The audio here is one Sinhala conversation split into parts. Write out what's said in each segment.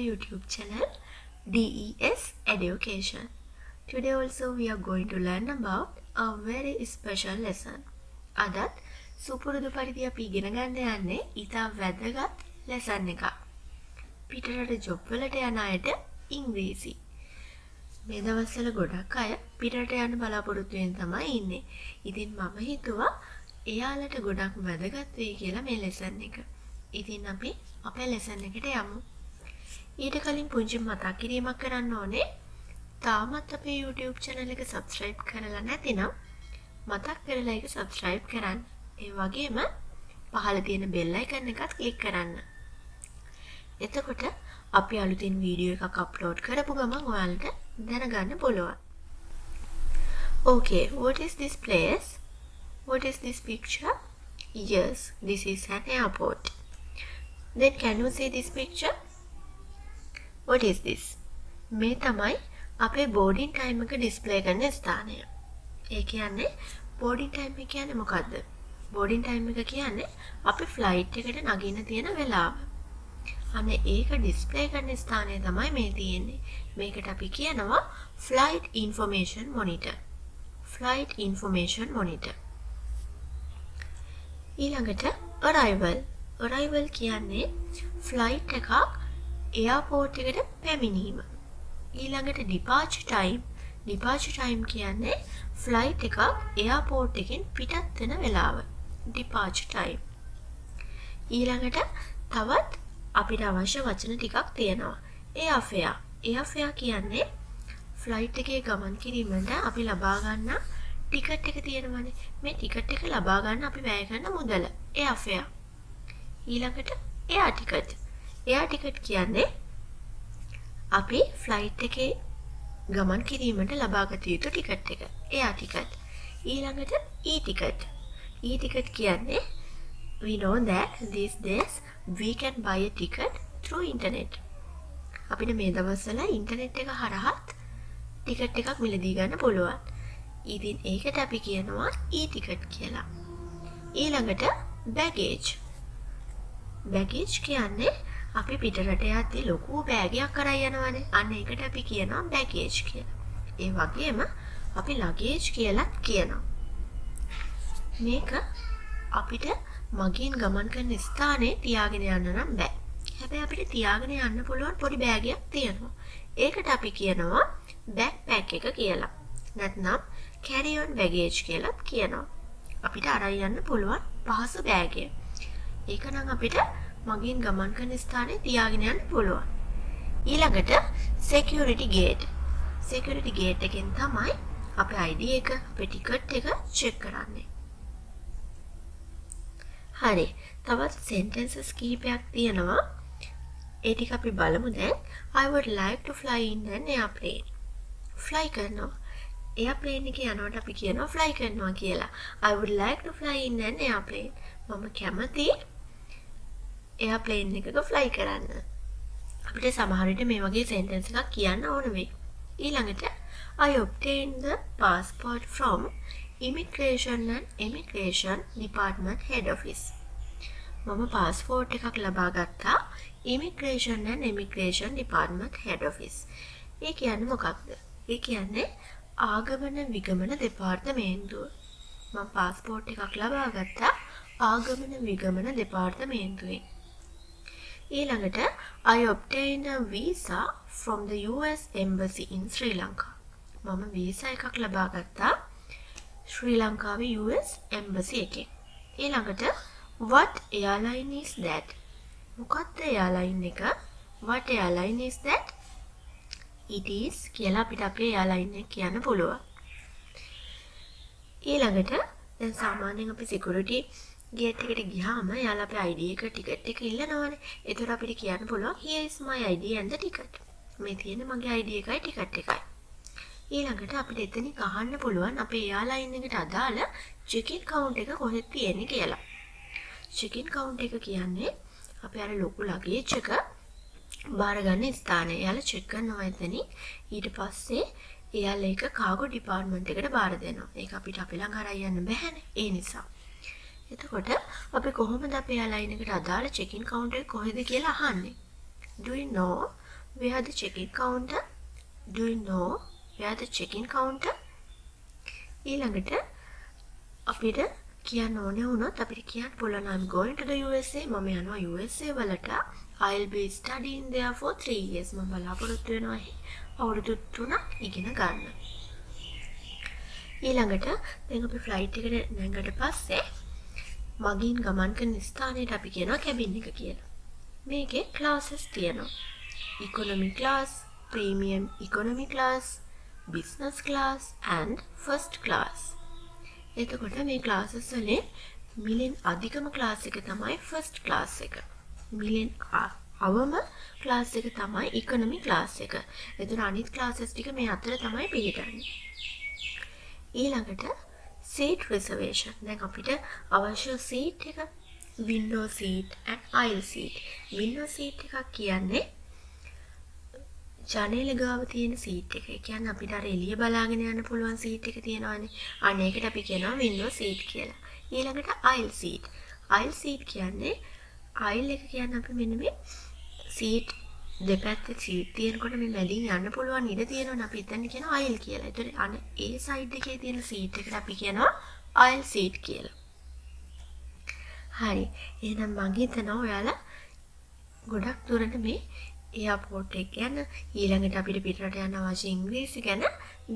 YouTube channel DES Education. Today also we are going to learn about a very special lesson. අදත් සුපුරුදු පරිදි අපි ඉගෙන ගන්න යන්නේ ඉතා වැදගත් lesson එකක්. පිටරට ජොබ් වලට යන අයට ඉංග්‍රීසි. මේ දවස්වල ගොඩක් අය පිටරට යන්න බලාපොරොත්තු වෙන තමයි ඉන්නේ. ඉතින් මම හිතුවා එයාලට ගොඩක් වැදගත් වෙයි කියලා මේ lesson එක. ඉතින් අපි අපේ lesson එකට යමු. ඊට කලින් පුංචි මතක් කිරීමක් කරන්න ඕනේ. තාමත් අපේ YouTube channel එක subscribe කරලා නැතිනම් මතක් කරලා ඒක subscribe කරන්න. ඒ වගේම පහළ තියෙන bell icon එකත් click කරන්න. එතකොට අපි අලුතින් වීඩියෝ එකක් upload කරපු ගමන් ඔයාලට දැනගන්න පුළුවන්. Okay, what is this place? What is this picture? Yes, this is an airport. Then can you see this picture? What is this? මේ තමයි අපේ boarding time එක display කරන ස්ථානය. ඒ කියන්නේ boarding time එක කියන්නේ මොකද්ද? boarding time එක කියන්නේ අපි flight එකට නගින්න තියෙන වෙලාව. අනේ ඒක display කරන ස්ථානය තමයි මේ තියෙන්නේ. මේකට අපි කියනවා flight information monitor. flight information monitor. ඊළඟට arrival. arrival කියන්නේ flight එකක් airport එකට පැමිණීම. ඊළඟට departure time. departure time කියන්නේ flight එකක් airport එකෙන් පිටත් වෙන වෙලාව. departure time. ඊළඟට තවත් අපිට අවශ්‍ය වචන ටිකක් තියෙනවා. airfare. airfare කියන්නේ flight එකේ ගමන් කිරීමට අපි ලබා ගන්න ටිකට් එක තියෙනවනේ. මේ ටිකට් එක ලබා ගන්න අපි වැය කරන මුදල. airfare. ඊළඟට air ticket. air ticket කියන්නේ අපි ෆ්ලයිට් එකේ ගමන් කිරීමට ලබාගත යුතු ටිකට් එක. air ticket. ඊළඟට e-ticket. e-ticket කියන්නේ we know that these days we can buy a ticket through internet. අපිට මේ දවස්වල ඉන්ටර්නෙට් එක හරහත් ටිකට් එකක් මිලදී ගන්න පුළුවන්. ඉතින් ඒකට අපි කියනවා e-ticket කියලා. ඊළඟට baggage. baggage කියන්නේ අපි පිටරට යද්දී ලොකු බෑගයක් අරන් යනවානේ. අන්න ඒකට අපි කියනවා baggage කියලා. ඒ වගේම අපි luggage කියලාත් කියනවා. මේක අපිට මගින් ගමන් කරන ස්ථානේ තියාගෙන යන්න නම් බෑ. හැබැයි අපිට තියාගෙන යන්න පුළුවන් පොඩි බෑගයක් තියෙනවා. ඒකට අපි කියනවා backpack එක කියලා. නැත්නම් carry on baggage කියලාත් කියනවා. අපිට අරන් යන්න පුළුවන් පහසු බෑගය. ඒක නම් අපිට මගින් ගමන් කරන ස්ථානේ තියාගෙන යන්න පුළුවන්. ඊළඟට security gate. security gate එකෙන් තමයි අපේ ID එක, අපේ ටිකට් එක check කරන්නේ. හරි. තවත් sentences කිහිපයක් තියෙනවා. ඒ ටික අපි බලමු දැන්. I would like to fly in an airplane. fly කරනවා. airplane එකේ යනකොට අපි කියනවා fly කරනවා කියලා. I would like to fly in an airplane. මම කැමතියි airplane එකක fly කරන්න. අපිට සමහර විට මේ වගේ sentence එකක් කියන්න ඕන වෙයි. ඊළඟට I obtained the passport from Immigration and Immigration Department head office. මම passport එකක් ලබා ගත්තා Immigration and Immigration Department head office. ඒ කියන්නේ මොකක්ද? ඒ කියන්නේ ආගමන විගමන දෙපාර්තමේන්තුව. මම passport එකක් ලබා ගත්තා ආගමන විගමන දෙපාර්තමේන්තුවෙන්. ඊළඟට I obtained a visa from the US embassy in Sri Lanka. මම වීසා එකක් ලබා ගත්තා ශ්‍රී ලංකාවේ US embassy එකෙන්. ඊළඟට what airline is that? මොකක්ද airline එක? what airline is that? it is කියලා අපිට අපේ airline එක කියන්න පුළුවන්. ඊළඟට දැන් සාමාන්‍යයෙන් අපි security gate එකට ගියාම යාලා අපේ ID එක ටිකට් එක ඉල්ලනවානේ. ඒතර අපිට කියන්න පුළුවන් here is my ID and the ticket. මේ තියෙන මගේ ID එකයි ටිකට් එකයි. ඊළඟට අපිට එතනින් අහන්න පුළුවන් අපේ airline එකට අදාළ check-in count එක කොහෙද තියෙන්නේ කියලා. check-in count එක කියන්නේ අපි අර ලොකු luggage එක බාර ගන්න ස්ථානය. යාලා check කරනවා එතනින්. ඊට පස්සේ එයාලා ඒක cargo department එකට බාර දෙනවා. ඒක අපිට අපි ළඟ අරන් යන්න බෑනේ. ඒ නිසා එතකොට අපි කොහොමද අපේ airline එකට අදාළ check-in counter එක කොහෙද කියලා අහන්නේ? Do you know where the check-in counter? Do you know where the check-in counter? ඊළඟට අපිට කියන්න ඕනේ වුණොත් අපිට කියන්න පුළුවන් I'm going to the USA. මම යනවා USA වලට. I'll be studying there for 3 years. මම බලාපොරොත්තු වෙනවා අවුරුදු 3ක් ඉගෙන ගන්න. ඊළඟට දැන් අපි ෆ්ලයිට් එකට නැගගට පස්සේ මගින් ගමන් කරන ස්ථානයට අපි කියනවා කැබින් එක කියලා. මේකේ ක්ලාසස් තියෙනවා. economy class, premium economy class, business class and first class. එතකොට මේ ක්ලාසස් වලින් මිලියන් අධිකම ක්ලාස් එක තමයි ෆස්ට් ක්ලාස් එක. මිලියන් අවම ක්ලාස් එක තමයි ඉකොනොමි ක්ලාස් එක. එතන අනිත් ක්ලාසස් ටික මේ අතර තමයි පිළිගන්නේ. ඊළඟට seat reservation. දැන් අපිට අවශ්‍ය seat එක window seat and aisle seat. window seat එකක් කියන්නේ ජනේල ගාව තියෙන සීට් එක. ඒ කියන්නේ අපිට අර එළිය බලාගෙන යන්න පුළුවන් සීට් එක තියෙනවානේ. අන්න ඒකට අපි කියනවා window seat කියලා. ඊළඟට aisle seat. aisle seat කියන්නේ aisle එක කියන්නේ අපි මෙන්න මේ සීට් දෙපැත්තේ සීට් තියෙනකොට මේ මැදින් යන්න පුළුවන් ඉඩ තියෙනවනේ. අපි එතන කියනවා aisle කියලා. ඒතර අන්න ඒ සයිඩ් එකේ තියෙන සීට් එකට අපි කියනවා aisle seat කියලා. හරි. එහෙනම් මම හිතනවා ඔයාලා ගොඩක් දුරට මේ එයාපෝට් එක ගැන ඊළඟට අපිට පිටරට යන අවශ්‍ය ඉංග්‍රීසි ගැන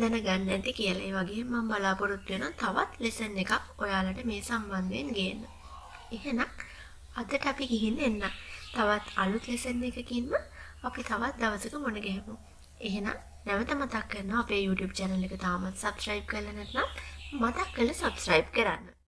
දැනගන්න ඇති කියලා. ඒ වගේම මම බලාපොරොත්තු වෙනවා තවත් ලෙසන් එකක් ඔයාලට මේ සම්බන්ධයෙන් ගේන්න. එහෙනම් අදට අපි ගිහින් එන්න. තවත් අලුත් ලෙසන් එකකින්ම අපි තවත් දවසක මුණ ගැහෙමු. එහෙනම් නැවත මතක් කරනවා අපේ YouTube channel එක තාමත් subscribe කරලා නැත්නම් මතක් කරලා subscribe කරන්න.